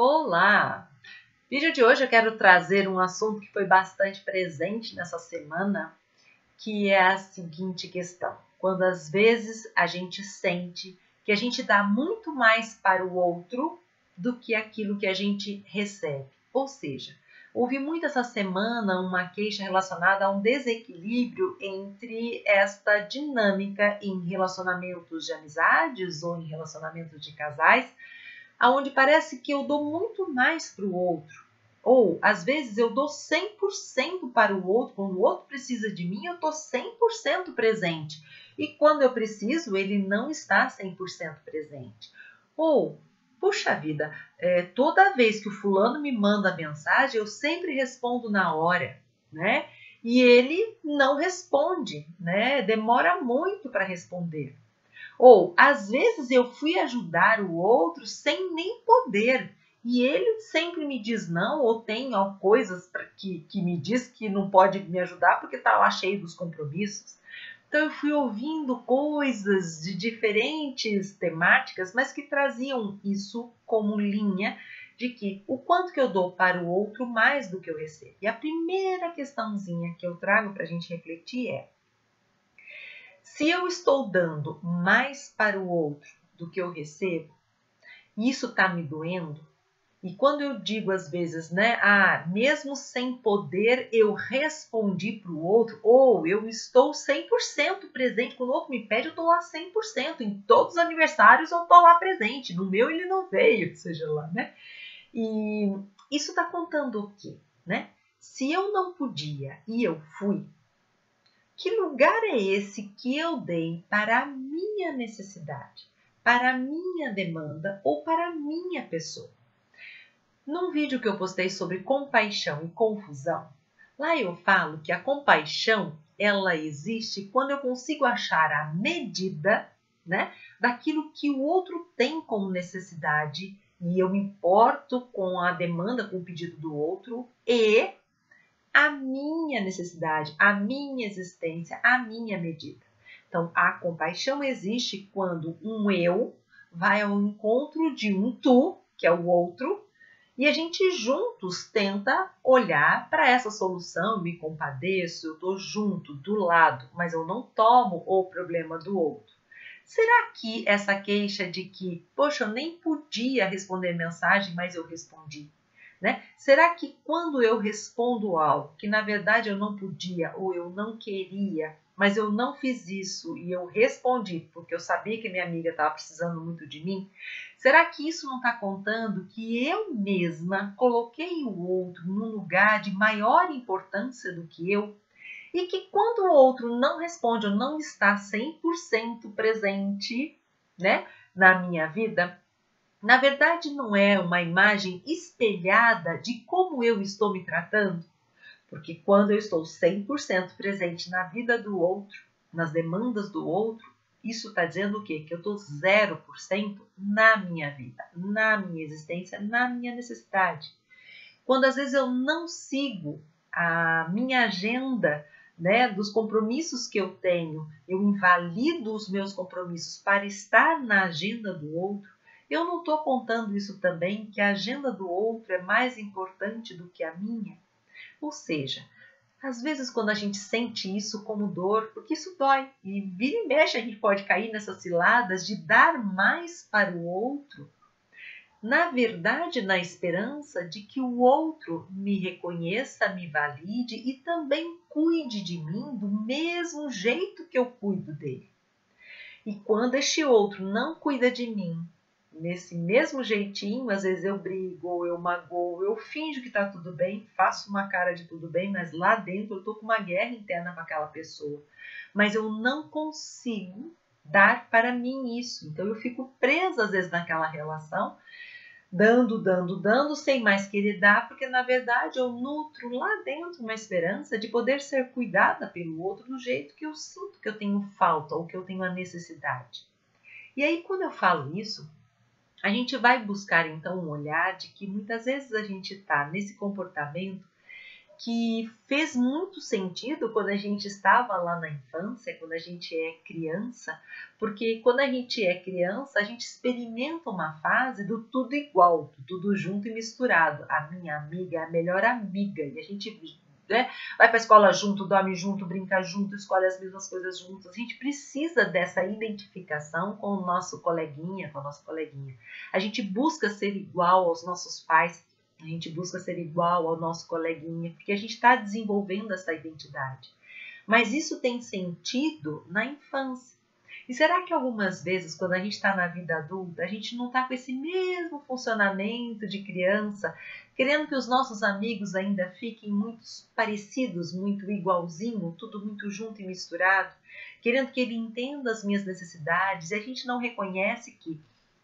Olá! No vídeo de hoje eu quero trazer um assunto que foi bastante presente nessa semana, que é a seguinte questão. Quando às vezes a gente sente que a gente dá muito mais para o outro do que aquilo que a gente recebe. Ou seja, ouvi muito essa semana uma queixa relacionada a um desequilíbrio entre esta dinâmica em relacionamentos de amizades ou em relacionamentos de casais, aonde parece que eu dou muito mais para o outro. Ou, às vezes, eu dou 100% para o outro. Quando o outro precisa de mim, eu estou 100% presente. E quando eu preciso, ele não está 100% presente. Ou, puxa vida, toda vez que o fulano me manda mensagem, eu sempre respondo na hora, né? E ele não responde, né? Demora muito para responder. Ou, às vezes, eu fui ajudar o outro sem nem poder. E ele sempre me diz não, ou tem coisas que me diz que não pode me ajudar porque está lá cheio dos compromissos. Então, eu fui ouvindo coisas de diferentes temáticas, mas que traziam isso como linha de que o quanto que eu dou para o outro mais do que eu recebo. E a primeira questãozinha que eu trago para a gente refletir é: se eu estou dando mais para o outro do que eu recebo, isso está me doendo? E quando eu digo às vezes, né, mesmo sem poder, eu respondi para o outro, ou eu estou 100% presente, quando o outro me pede, eu estou lá 100%, em todos os aniversários eu estou lá presente, no meu ele não veio, seja lá, né? E isso está contando o quê, né? Se eu não podia e eu fui, que lugar é esse que eu dei para a minha necessidade, para a minha demanda ou para a minha pessoa? Num vídeo que eu postei sobre compaixão e confusão, lá eu falo que a compaixão, ela existe quando eu consigo achar a medida, né, daquilo que o outro tem como necessidade e eu me importo com a demanda, com o pedido do outro e a minha necessidade, a minha existência, a minha medida. Então, a compaixão existe quando um eu vai ao encontro de um tu, que é o outro, e a gente juntos tenta olhar para essa solução, me compadeço, eu estou junto, do lado, mas eu não tomo o problema do outro. Será que essa queixa de que, poxa, eu nem podia responder mensagem, mas eu respondi, né? Será que quando eu respondo algo que na verdade eu não podia ou eu não queria, mas eu não fiz isso e eu respondi porque eu sabia que minha amiga estava precisando muito de mim, será que isso não está contando que eu mesma coloquei o outro num lugar de maior importância do que eu? E que quando o outro não responde ou não está 100% presente, né, na minha vida, na verdade, não é uma imagem espelhada de como eu estou me tratando? Porque quando eu estou 100% presente na vida do outro, nas demandas do outro, isso está dizendo o quê? Que eu estou 0% na minha vida, na minha existência, na minha necessidade. Quando às vezes eu não sigo a minha agenda, né, dos compromissos que eu tenho, eu invalido os meus compromissos para estar na agenda do outro, eu não estou contando isso também, que a agenda do outro é mais importante do que a minha? Ou seja, às vezes quando a gente sente isso como dor, porque isso dói, e vira e mexe a gente pode cair nessas ciladas de dar mais para o outro, na verdade na esperança de que o outro me reconheça, me valide e também cuide de mim do mesmo jeito que eu cuido dele. E quando este outro não cuida de mim, nesse mesmo jeitinho, às vezes eu brigo, ou eu magoo, eu finjo que está tudo bem, faço uma cara de tudo bem, mas lá dentro eu estou com uma guerra interna com aquela pessoa. Mas eu não consigo dar para mim isso. Então eu fico presa às vezes naquela relação, dando, sem mais querer dar, porque na verdade eu nutro lá dentro uma esperança de poder ser cuidada pelo outro do jeito que eu sinto que eu tenho falta ou que eu tenho a necessidade. E aí quando eu falo isso, a gente vai buscar então um olhar de que muitas vezes a gente está nesse comportamento que fez muito sentido quando a gente estava lá na infância, quando a gente é criança, porque quando a gente é criança, a gente experimenta uma fase do tudo igual, do tudo junto e misturado. A minha amiga é a melhor amiga, e a gente, né, vai para a escola junto, dorme junto, brinca junto, escolhe as mesmas coisas juntos. A gente precisa dessa identificação com o nosso coleguinha, com a nossa coleguinha. A gente busca ser igual aos nossos pais, a gente busca ser igual ao nosso coleguinha, porque a gente está desenvolvendo essa identidade. Mas isso tem sentido na infância. E será que algumas vezes, quando a gente está na vida adulta, a gente não está com esse mesmo funcionamento de criança, querendo que os nossos amigos ainda fiquem muito parecidos, muito igualzinho, tudo muito junto e misturado, querendo que ele entenda as minhas necessidades, e a gente não reconhece que,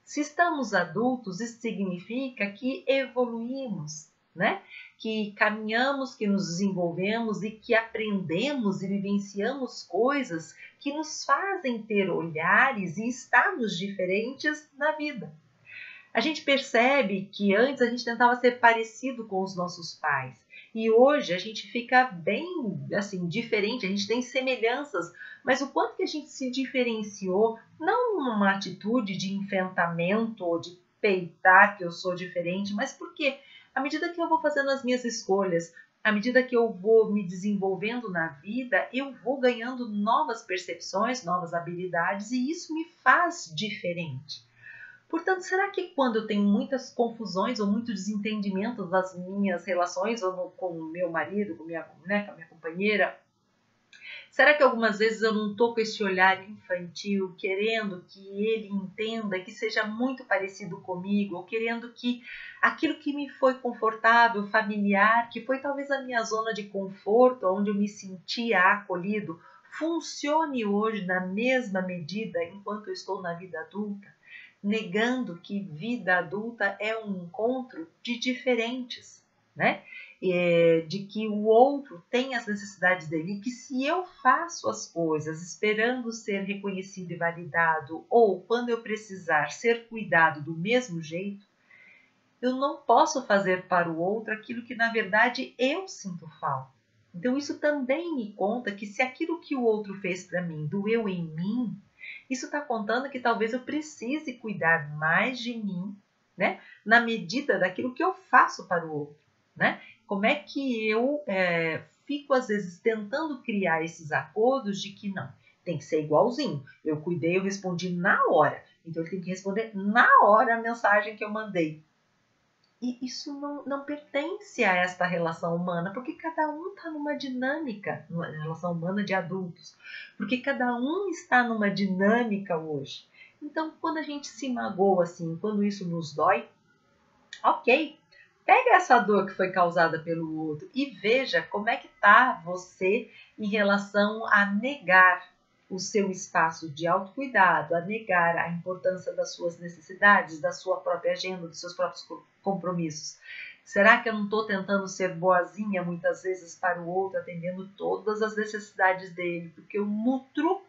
se estamos adultos, isso significa que evoluímos, né? Que caminhamos, que nos desenvolvemos e que aprendemos e vivenciamos coisas que nos fazem ter olhares e estados diferentes na vida. A gente percebe que antes a gente tentava ser parecido com os nossos pais e hoje a gente fica bem assim diferente, a gente tem semelhanças, mas o quanto que a gente se diferenciou, não numa atitude de enfrentamento ou de peitar que eu sou diferente, mas porque à medida que eu vou fazendo as minhas escolhas, à medida que eu vou me desenvolvendo na vida, eu vou ganhando novas percepções, novas habilidades e isso me faz diferente. Portanto, será que quando eu tenho muitas confusões ou muito desentendimento das minhas relações ou com o meu marido, com a minha companheira, será que algumas vezes eu não estou com esse olhar infantil, querendo que ele entenda, que seja muito parecido comigo, ou querendo que aquilo que me foi confortável, familiar, que foi talvez a minha zona de conforto, onde eu me sentia acolhido, funcione hoje na mesma medida enquanto eu estou na vida adulta? Negando que vida adulta é um encontro de diferentes, né? De que o outro tem as necessidades dele, que se eu faço as coisas esperando ser reconhecido e validado, ou quando eu precisar ser cuidado do mesmo jeito, eu não posso fazer para o outro aquilo que na verdade eu sinto falta. Então isso também me conta que se aquilo que o outro fez para mim doeu em mim, isso está contando que talvez eu precise cuidar mais de mim, né? Na medida daquilo que eu faço para o outro, né? Como é que eu fico, às vezes, tentando criar esses acordos de que não, tem que ser igualzinho. Eu cuidei, eu respondi na hora. Então, ele tem que responder na hora a mensagem que eu mandei. E isso não pertence a esta relação humana, porque cada um está numa dinâmica, numa relação humana de adultos, porque cada um está numa dinâmica hoje. Então, quando a gente se magoa assim, quando isso nos dói, ok, pega essa dor que foi causada pelo outro e veja como é que está você em relação a negar o seu espaço de autocuidado, a negar a importância das suas necessidades, da sua própria agenda, dos seus próprios compromissos. Será que eu não estou tentando ser boazinha muitas vezes para o outro, atendendo todas as necessidades dele, porque eu nutro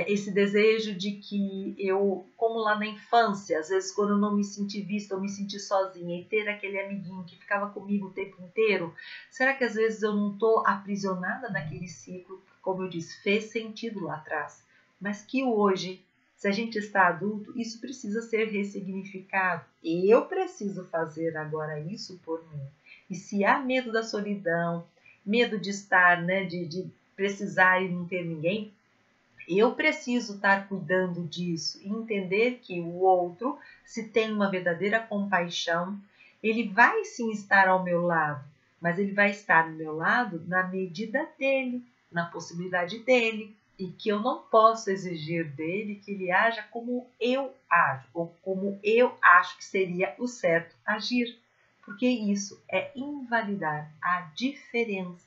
esse desejo de que eu, como lá na infância, às vezes quando eu não me senti vista, eu me senti sozinha e ter aquele amiguinho que ficava comigo o tempo inteiro, será que às vezes eu não estou aprisionada naquele ciclo, como eu disse, fez sentido lá atrás, mas que hoje, se a gente está adulto, isso precisa ser ressignificado. Eu preciso fazer agora isso por mim. E se há medo da solidão, medo de estar, né, de precisar e não ter ninguém, eu preciso estar cuidando disso e entender que o outro, se tem uma verdadeira compaixão, ele vai sim estar ao meu lado, mas ele vai estar ao meu lado na medida dele, na possibilidade dele, e que eu não posso exigir dele que ele haja como eu ajo, ou como eu acho que seria o certo agir, porque isso é invalidar a diferença.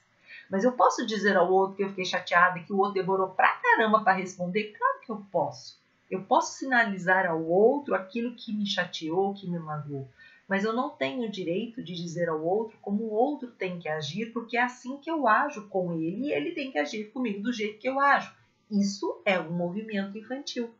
Mas eu posso dizer ao outro que eu fiquei chateada e que o outro demorou pra caramba para responder? Claro que eu posso. Eu posso sinalizar ao outro aquilo que me chateou, que me magoou. Mas eu não tenho o direito de dizer ao outro como o outro tem que agir, porque é assim que eu ajo com ele e ele tem que agir comigo do jeito que eu ajo. Isso é um movimento infantil.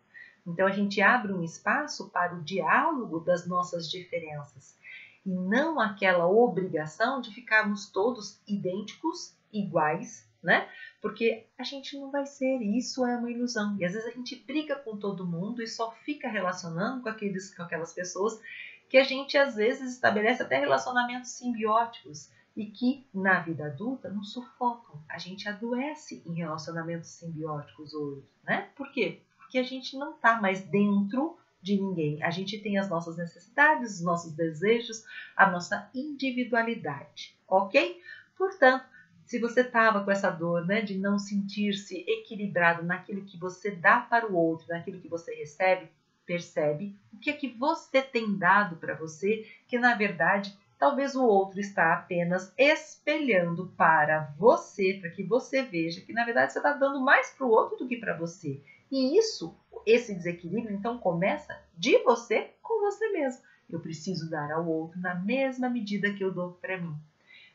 Então a gente abre um espaço para o diálogo das nossas diferenças. e não aquela obrigação de ficarmos todos idênticos, iguais, né? Porque a gente não vai ser, isso é uma ilusão. E às vezes a gente briga com todo mundo e só fica relacionando com aquelas pessoas que a gente às vezes estabelece até relacionamentos simbióticos e que na vida adulta nos sufocam. A gente adoece em relacionamentos simbióticos hoje, né? Por quê? Porque a gente não está mais dentro de ninguém. A gente tem as nossas necessidades, os nossos desejos, a nossa individualidade, ok? Portanto, se você estava com essa dor, né, de não sentir-se equilibrado naquilo que você dá para o outro, naquilo que você recebe, percebe o que é que você tem dado para você, que na verdade talvez o outro está apenas espelhando para você, para que você veja que na verdade você está dando mais para o outro do que para você. E esse desequilíbrio então começa de você com você mesmo. Eu preciso dar ao outro na mesma medida que eu dou para mim,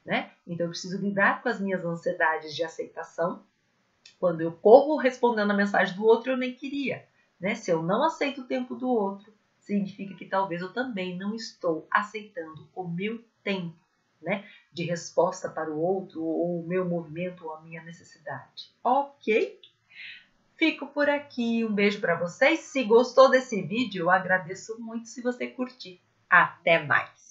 né? Então eu preciso lidar com as minhas ansiedades de aceitação. Quando eu corro respondendo a mensagem do outro, eu nem queria, né? Se eu não aceito o tempo do outro, significa que talvez eu também não estou aceitando o meu tempo, né, de resposta para o outro, ou o meu movimento, ou a minha necessidade. Ok? Fico por aqui. Um beijo para vocês. Se gostou desse vídeo, eu agradeço muito se você curtir. Até mais!